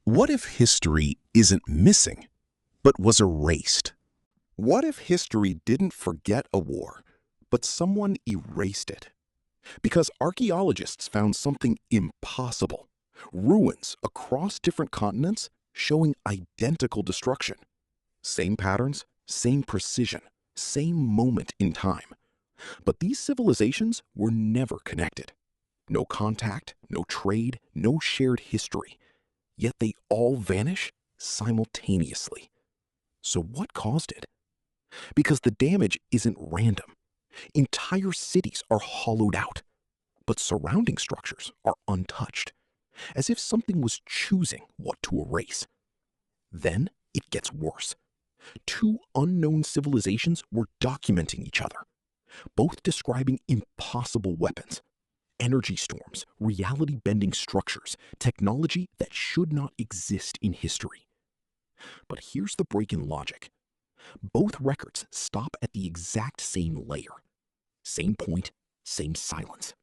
What if history isn't missing, but was erased? What if history didn't forget a war, but someone erased it? Because archaeologists found something impossible. Ruins across different continents showing identical destruction. Same patterns, same precision, same moment in time. But these civilizations were never connected. No contact, no trade, no shared history. Yet they all vanish simultaneously. So what caused it? Because the damage isn't random. Entire cities are hollowed out, but surrounding structures are untouched, as if something was choosing what to erase. Then it gets worse. Two unknown civilizations were documenting each other, both describing impossible weapons, energy storms, reality-bending structures, technology that should not exist in history. But here's the break in logic. Both records stop at the exact same layer. Same point, same silence.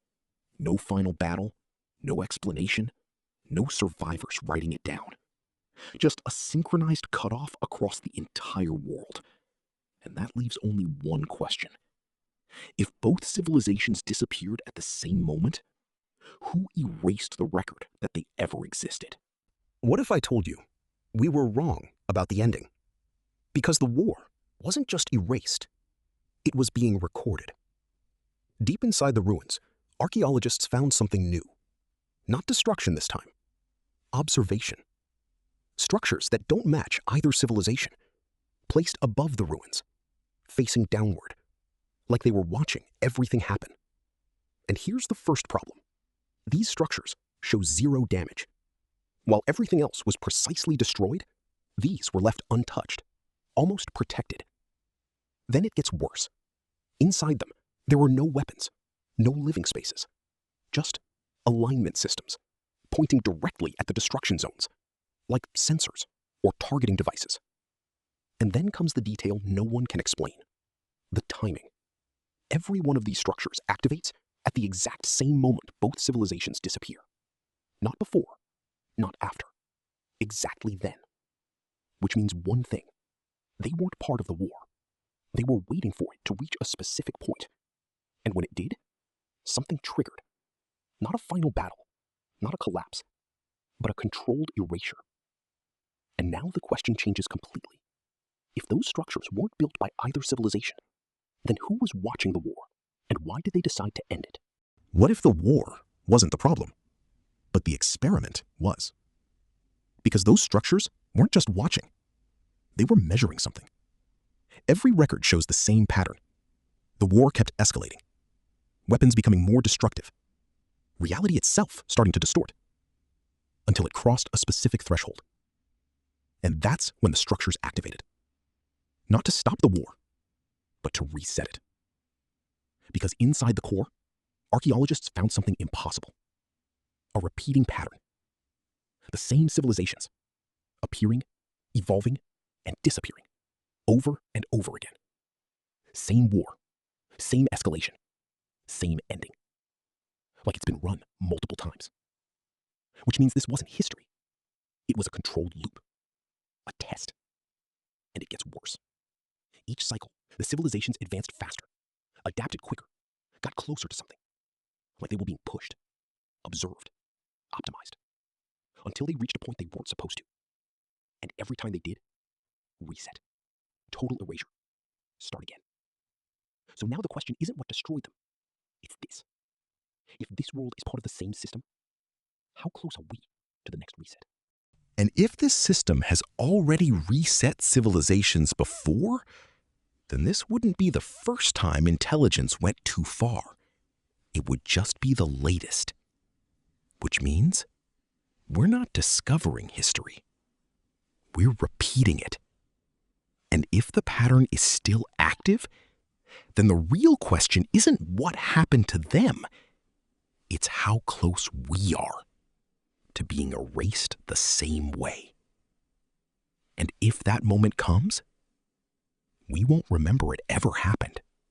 No final battle, no explanation, no survivors writing it down. Just a synchronized cutoff across the entire world. And that leaves only one question. If both civilizations disappeared at the same moment, who erased the record that they ever existed? What if I told you we were wrong about the ending? Because the war wasn't just erased, it was being recorded. Deep inside the ruins, archaeologists found something new. Not destruction this time, observation. Structures that don't match either civilization, placed above the ruins, facing downward, like they were watching everything happen. And here's the first problem. These structures show zero damage. While everything else was precisely destroyed, these were left untouched, almost protected. Then it gets worse. Inside them, there were no weapons, no living spaces, just alignment systems, pointing directly at the destruction zones, like sensors or targeting devices. And then comes the detail no one can explain, the timing. Every one of these structures activates at the exact same moment both civilizations disappear. Not before, not after, exactly then. Which means one thing. They weren't part of the war. They were waiting for it to reach a specific point. And when it did, something triggered. Not a final battle, not a collapse, but a controlled erasure. And now the question changes completely. If those structures weren't built by either civilization, then who was watching the war, and why did they decide to end it? What if the war wasn't the problem, but the experiment was? Because those structures weren't just watching. They were measuring something. Every record shows the same pattern. The war kept escalating. Weapons becoming more destructive. Reality itself starting to distort. Until it crossed a specific threshold. And that's when the structures activated. Not to stop the war, but to reset it. Because inside the core, archaeologists found something impossible. A repeating pattern. The same civilizations, appearing, evolving, and disappearing, over and over again. Same war, same escalation, same ending. Like it's been run multiple times. Which means this wasn't history. It was a controlled loop, a test. And it gets worse. Each cycle, the civilizations advanced faster, adapted quicker, got closer to something. Like they were being pushed, observed, optimized, until they reached a point they weren't supposed to. And every time they did, reset. Total erasure. Start again. So now the question isn't what destroyed them. It's this. If this world is part of the same system, how close are we to the next reset? And if this system has already reset civilizations before, then this wouldn't be the first time intelligence went too far. It would just be the latest. Which means we're not discovering history. We're repeating it. And if the pattern is still active, then the real question isn't what happened to them. It's how close we are to being erased the same way. And if that moment comes, we won't remember it ever happened.